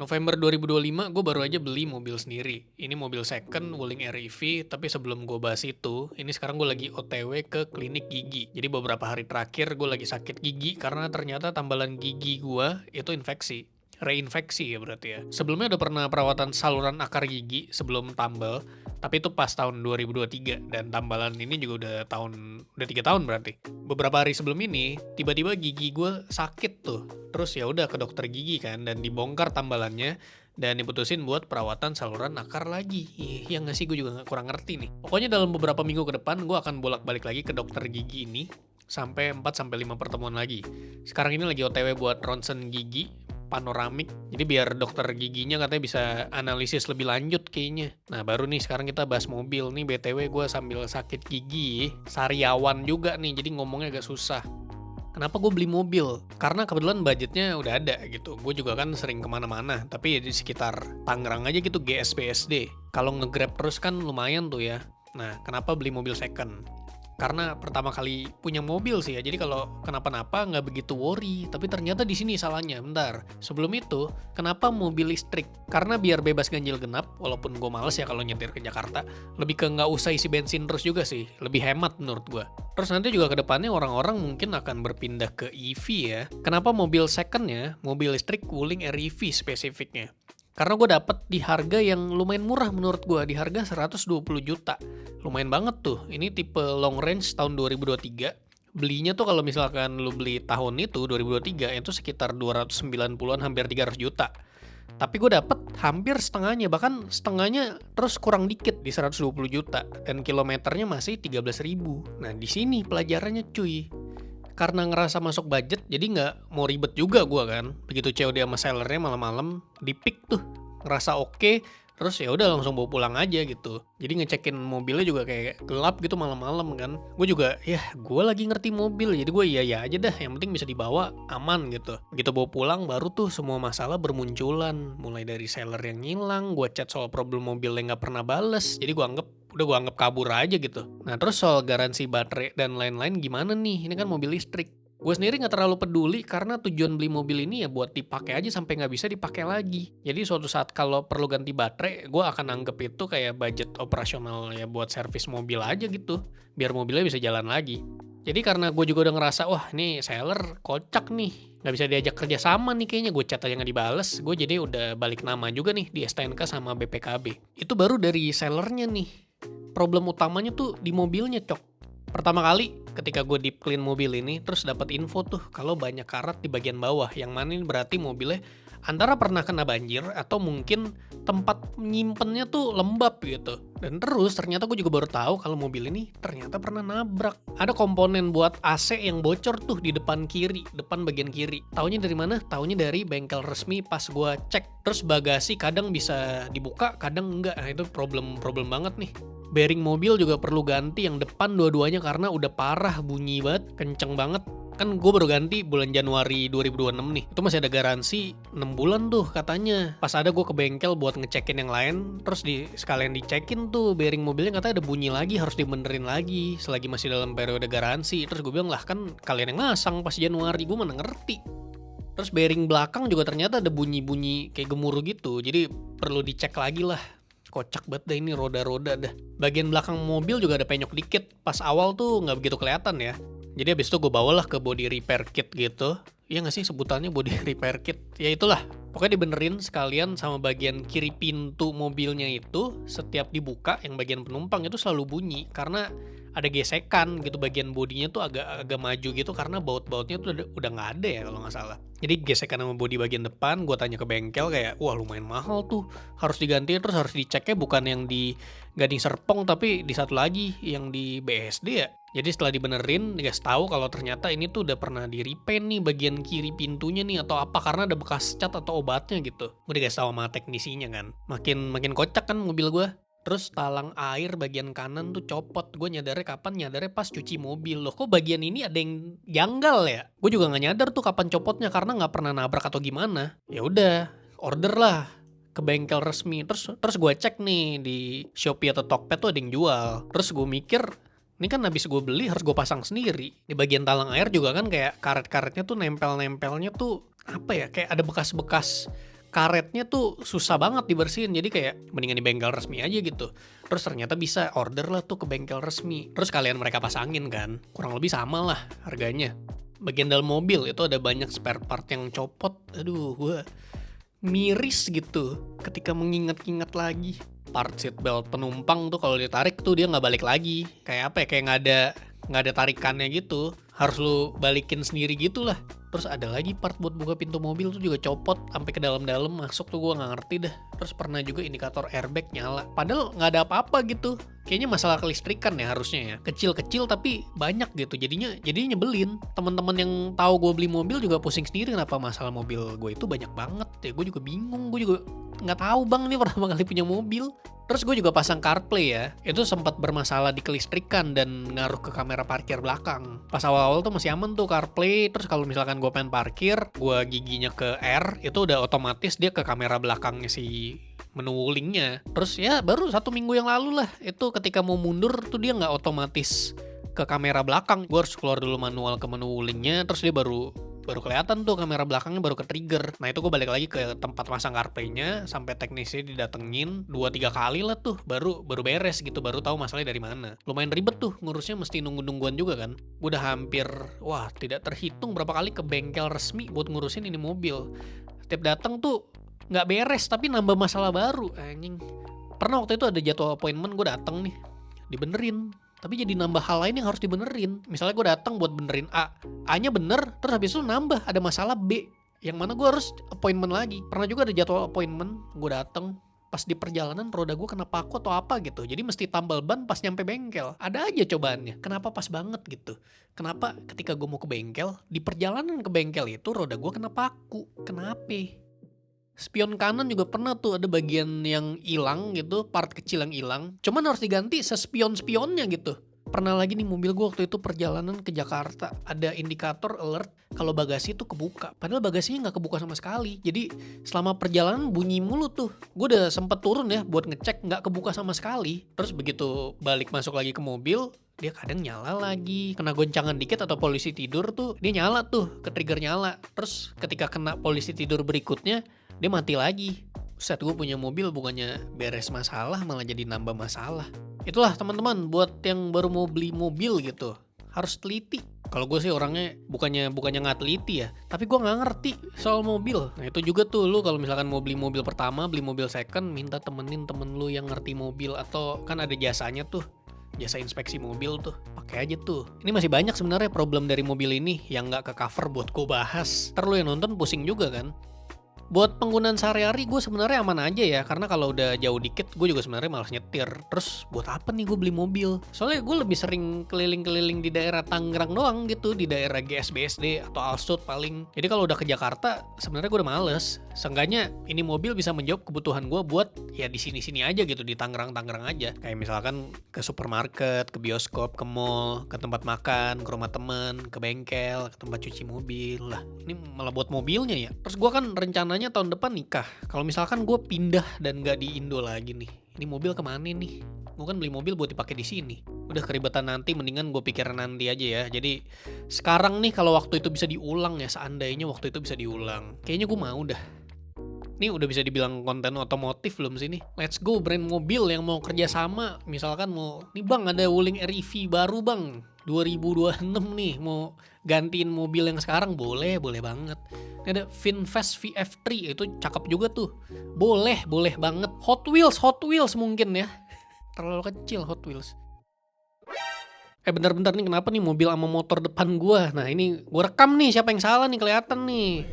November 2025 gue baru aja beli mobil sendiri. Ini mobil second Wuling REV, tapi sebelum gue bahas itu, ini sekarang gue lagi OTW ke klinik gigi. Jadi beberapa hari terakhir gue lagi sakit gigi karena ternyata tambalan gigi gue itu infeksi. Reinfeksi ya berarti ya. Sebelumnya udah pernah perawatan saluran akar gigi sebelum tambal, tapi itu pas tahun 2023 dan tambalan ini juga udah 3 tahun berarti. Beberapa hari sebelum ini, tiba-tiba gigi gue sakit tuh. Terus ya udah ke dokter gigi kan dan dibongkar tambalannya dan diputusin buat perawatan saluran akar lagi. Ih, ya nggak sih, gue juga kurang ngerti nih. Pokoknya dalam beberapa minggu ke depan gue akan bolak-balik lagi ke dokter gigi ini sampai 4-5 pertemuan lagi. Sekarang ini lagi OTW buat ronsen gigi panoramik. Jadi biar dokter giginya katanya bisa analisis lebih lanjut kayaknya. Nah baru nih sekarang kita bahas mobil nih. BTW gue sambil sakit gigi, sariawan juga nih, jadi ngomongnya agak susah. Kenapa gue beli mobil? Karena kebetulan budgetnya udah ada gitu. Gue juga kan sering kemana-mana, tapi ya di sekitar Tangerang aja gitu, GSPSD. Kalau nge-grab terus kan lumayan tuh ya. Nah, kenapa beli mobil second? Karena pertama kali punya mobil sih ya, jadi kalau kenapa-napa nggak begitu worry. Tapi ternyata di sini salahnya. Bentar, sebelum itu, kenapa mobil listrik? Karena biar bebas ganjil genap, walaupun gue males ya kalau nyetir ke Jakarta, lebih ke nggak usah isi bensin terus juga sih, lebih hemat menurut gue. Terus nanti juga ke depannya orang-orang mungkin akan berpindah ke EV ya. Kenapa mobil secondnya, mobil listrik Wuling REV spesifiknya? Karena gue dapet di harga yang lumayan murah menurut gue, di harga 120 juta. Lumayan banget tuh, ini tipe long range tahun 2023. Belinya tuh kalau misalkan lu beli tahun itu, 2023, itu sekitar 290-an, hampir 300 juta. Tapi gue dapet hampir setengahnya, bahkan setengahnya terus kurang dikit di 120 juta. Dan kilometernya masih 13.000. Nah di sini pelajarannya cuy. Karena ngerasa masuk budget, jadi nggak mau ribet juga gue kan. Begitu COD sama sellernya malam-malam, di pick tuh. Ngerasa oke, terus ya udah langsung bawa pulang aja gitu. Jadi ngecekin mobilnya juga kayak gelap gitu malam-malam kan. Gue juga, ya gue lagi ngerti mobil, jadi gue iya aja dah. Yang penting bisa dibawa, aman gitu. Begitu bawa pulang, baru tuh semua masalah bermunculan. Mulai dari seller yang ngilang, gue chat soal problem mobil yang nggak pernah bales. Jadi gue anggap kabur aja gitu. Nah terus soal garansi baterai dan lain-lain gimana nih? Ini kan mobil listrik. Gue sendiri nggak terlalu peduli karena tujuan beli mobil ini ya buat dipakai aja sampai nggak bisa dipakai lagi. Jadi suatu saat kalau perlu ganti baterai, gue akan anggap itu kayak budget operasional ya buat servis mobil aja gitu. Biar mobilnya bisa jalan lagi. Jadi karena gue juga udah ngerasa, wah nih seller kocak nih. Nggak bisa diajak kerja sama nih kayaknya, gue chat aja nggak dibales. Gue jadi udah balik nama juga nih di STNK sama BPKB. Itu baru dari sellernya nih. Problem utamanya tuh di mobilnya, Cok. Pertama kali ketika gue deep clean mobil ini, terus dapat info tuh kalau banyak karat di bagian bawah, yang mana ini berarti mobilnya antara pernah kena banjir atau mungkin tempat nyimpennya tuh lembab gitu. Dan terus ternyata gue juga baru tahu kalau mobil ini ternyata pernah nabrak. Ada komponen buat AC yang bocor tuh di depan kiri, depan bagian kiri. Taunya dari mana? Taunya dari bengkel resmi pas gue cek. Terus bagasi kadang bisa dibuka, kadang enggak. Nah itu problem banget nih. Bearing mobil juga perlu ganti yang depan dua-duanya karena udah parah, bunyi banget, kenceng banget. Kan gue baru ganti bulan Januari 2026 nih. Itu masih ada garansi 6 bulan tuh katanya. Pas ada gue ke bengkel buat ngecekin yang lain, terus sekalian dicekin tuh bearing mobilnya, katanya ada bunyi lagi, harus dibenerin lagi selagi masih dalam periode garansi. Terus gue bilang, lah kan kalian yang masang pas Januari, gue mana ngerti. Terus bearing belakang juga ternyata ada bunyi-bunyi kayak gemuruh gitu. Jadi perlu dicek lagi lah. Kocak banget dah ini roda-roda dah. Bagian belakang mobil juga ada penyok dikit. Pas awal tuh nggak begitu kelihatan ya. Jadi abis itu gue bawalah ke body repair kit gitu. Iya nggak sih sebutannya body repair kit? Ya itulah. Pokoknya dibenerin sekalian sama bagian kiri pintu mobilnya itu. Setiap dibuka yang bagian penumpang itu selalu bunyi. Karena ada gesekan gitu, bagian bodinya tuh agak maju gitu karena baut-bautnya tuh udah nggak ada ya kalau nggak salah. Jadi gesekan sama bodi bagian depan, gue tanya ke bengkel kayak, wah lumayan mahal tuh, harus diganti, terus harus diceknya bukan yang di Gading Serpong tapi di satu lagi yang di BSD ya. Jadi setelah dibenerin, dikasih tahu kalau ternyata ini tuh udah pernah di repaint nih bagian kiri pintunya nih atau apa karena ada bekas cat atau obatnya gitu. Gue dikasih tahu sama teknisinya kan. Makin kocak kan mobil gue. Terus talang air bagian kanan tuh copot. Gue nyadarnya pas cuci mobil. Loh kok bagian ini ada yang janggal ya? Gue juga gak nyadar tuh kapan copotnya karena gak pernah nabrak atau gimana. Ya udah, order lah ke bengkel resmi. Terus gue cek nih di Shopee atau Tokped tuh ada yang jual. Terus gue mikir, ini kan habis gue beli harus gue pasang sendiri. Di bagian talang air juga kan kayak karet-karetnya tuh nempel-nempelnya tuh apa ya? Kayak ada bekas-bekas karetnya tuh susah banget dibersihin, jadi kayak mendingan di bengkel resmi aja gitu. Terus ternyata bisa order lah tuh ke bengkel resmi. Terus kalian mereka pasangin kan, kurang lebih sama lah harganya. Bagian dalam mobil itu ada banyak spare part yang copot. Aduh, gue miris gitu ketika mengingat-ingat lagi. Part seat belt penumpang tuh kalau ditarik tuh dia nggak balik lagi. Kayak apa ya? Kayak nggak ada tarikannya gitu. Harus lu balikin sendiri gitu lah. Terus ada lagi part buat buka pintu mobil tuh juga copot sampai ke dalam-dalam masuk tuh gue nggak ngerti dah. Terus pernah juga indikator airbag nyala. Padahal nggak ada apa-apa gitu. Kayaknya masalah kelistrikan ya harusnya ya. Kecil-kecil tapi banyak gitu. Jadinya nyebelin. Teman-teman yang tahu gue beli mobil juga pusing sendiri kenapa masalah mobil gue itu banyak banget. Ya gue juga bingung. Gue juga nggak tahu bang ini pertama kali punya mobil. Terus gue juga pasang CarPlay ya. Itu sempat bermasalah di kelistrikan dan ngaruh ke kamera parkir belakang. Pas awal-awal tuh masih aman tuh CarPlay. Terus kalau misalkan gue pengen parkir, gue giginya ke R, itu udah otomatis dia ke kamera belakangnya si menu wulingnya. Terus ya baru 1 minggu yang lalu lah, itu ketika mau mundur tuh dia nggak otomatis ke kamera belakang. Gue harus keluar dulu manual ke menu wulingnya, terus dia baru kelihatan tuh kamera belakangnya baru ke trigger. Nah itu gue balik lagi ke tempat pasang CarPlay-nya sampai teknisnya didatengin 2-3 kali lah tuh baru beres gitu, baru tahu masalahnya dari mana. Lumayan ribet tuh ngurusnya, mesti nungguan juga kan. Gue udah hampir tidak terhitung berapa kali ke bengkel resmi buat ngurusin ini mobil. Setiap datang tuh nggak beres tapi nambah masalah baru anjing. Pernah waktu itu ada jadwal appointment, gue dateng nih dibenerin, tapi jadi nambah hal lain yang harus dibenerin. Misalnya gue datang buat benerin A-nya bener, terus habis itu nambah ada masalah B, yang mana gue harus appointment lagi. Pernah juga ada jadwal appointment, gue datang pas di perjalanan roda gue kena paku atau apa gitu, jadi mesti tambal ban pas nyampe bengkel. Ada aja cobaannya, kenapa pas banget gitu. Kenapa ketika gue mau ke bengkel, di perjalanan ke bengkel itu roda gue kena paku, kenapa? Spion kanan juga pernah tuh ada bagian yang hilang gitu, part kecil yang hilang. Cuman harus diganti sespion-spionnya gitu. Pernah lagi nih mobil gue waktu itu perjalanan ke Jakarta, ada indikator alert kalau bagasi tuh kebuka. Padahal bagasinya nggak kebuka sama sekali. Jadi selama perjalanan bunyi mulu tuh. Gue udah sempet turun ya buat ngecek, nggak kebuka sama sekali. Terus begitu balik masuk lagi ke mobil, dia kadang nyala lagi. Kena goncangan dikit atau polisi tidur tuh, dia nyala tuh, ke trigger nyala. Terus ketika kena polisi tidur berikutnya, dia mati lagi. Set, gue punya mobil bukannya beres masalah malah jadi nambah masalah. Itulah teman-teman, buat yang baru mau beli mobil gitu, harus teliti. Kalau gue sih orangnya bukannya nggak teliti ya, tapi gue nggak ngerti soal mobil. Nah itu juga tuh, lu kalau misalkan mau beli mobil pertama, beli mobil second, minta temenin temen lu yang ngerti mobil, atau kan ada jasanya tuh, jasa inspeksi mobil tuh, pakai aja tuh. Ini masih banyak sebenarnya problem dari mobil ini yang nggak ke cover buat gue bahas. Ntar lu yang nonton pusing juga kan. Buat penggunaan sehari-hari gue sebenarnya aman aja ya, karena kalau udah jauh dikit gue juga sebenarnya malas nyetir. Terus buat apa nih gue beli mobil? Soalnya gue lebih sering keliling-keliling di daerah Tangerang doang gitu, di daerah GSBSD atau Alsut paling. Jadi kalau udah ke Jakarta sebenarnya gue udah males. Seenggaknya ini mobil bisa menjawab kebutuhan gue buat ya di sini-sini aja gitu, di Tangerang aja. Kayak misalkan ke supermarket, ke bioskop, ke mall, ke tempat makan, ke rumah temen, ke bengkel, ke tempat cuci mobil lah. Ini malah buat mobilnya ya. Terus gue kan rencananya tahun depan nikah. Kalau misalkan gue pindah dan gak di Indo lagi nih, ini mobil kemana nih? Gue kan beli mobil buat dipakai di sini. Udah keribetan nanti, mendingan gue pikir nanti aja ya. Jadi sekarang nih kalau waktu itu bisa diulang ya, seandainya waktu itu bisa diulang, kayaknya gue mau dah. Ini udah bisa dibilang konten otomotif belum sih nih? Let's go brand mobil yang mau kerja sama. Misalkan mau, nih bang ada Wuling REV baru bang, 2026 nih, mau gantiin mobil yang sekarang, boleh banget. Ini ada Finfast VF3, itu cakep juga tuh. Boleh banget. Hot Wheels mungkin ya. Terlalu kecil Hot Wheels. Bentar nih, kenapa nih mobil sama motor depan gua? Nah ini gua rekam nih, siapa yang salah nih, kelihatan nih.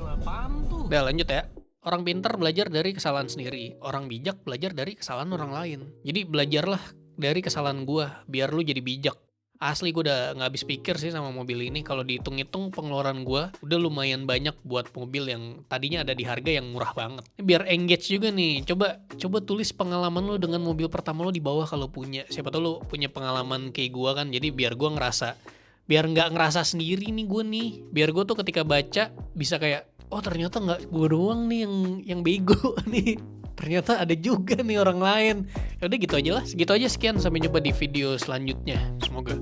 Apaan tuh? Udah lanjut ya. Orang pintar belajar dari kesalahan sendiri. Orang bijak belajar dari kesalahan orang lain. Jadi belajarlah dari kesalahan gua, biar lu jadi bijak. Asli gue udah gak habis pikir sih sama mobil ini. Kalau dihitung-hitung pengeluaran gue udah lumayan banyak buat mobil yang tadinya ada di harga yang murah banget. Biar engage juga nih. Coba tulis pengalaman lo dengan mobil pertama lo di bawah kalau punya. Siapa tahu lo punya pengalaman kayak gue kan. Jadi biar gak ngerasa sendiri nih gue nih. Biar gue tuh ketika baca bisa kayak, oh ternyata gak gue doang nih yang bego nih. Ternyata ada juga nih orang lain. Yaudah gitu aja lah. Segitu aja, sekian. Sampai jumpa di video selanjutnya. Semoga.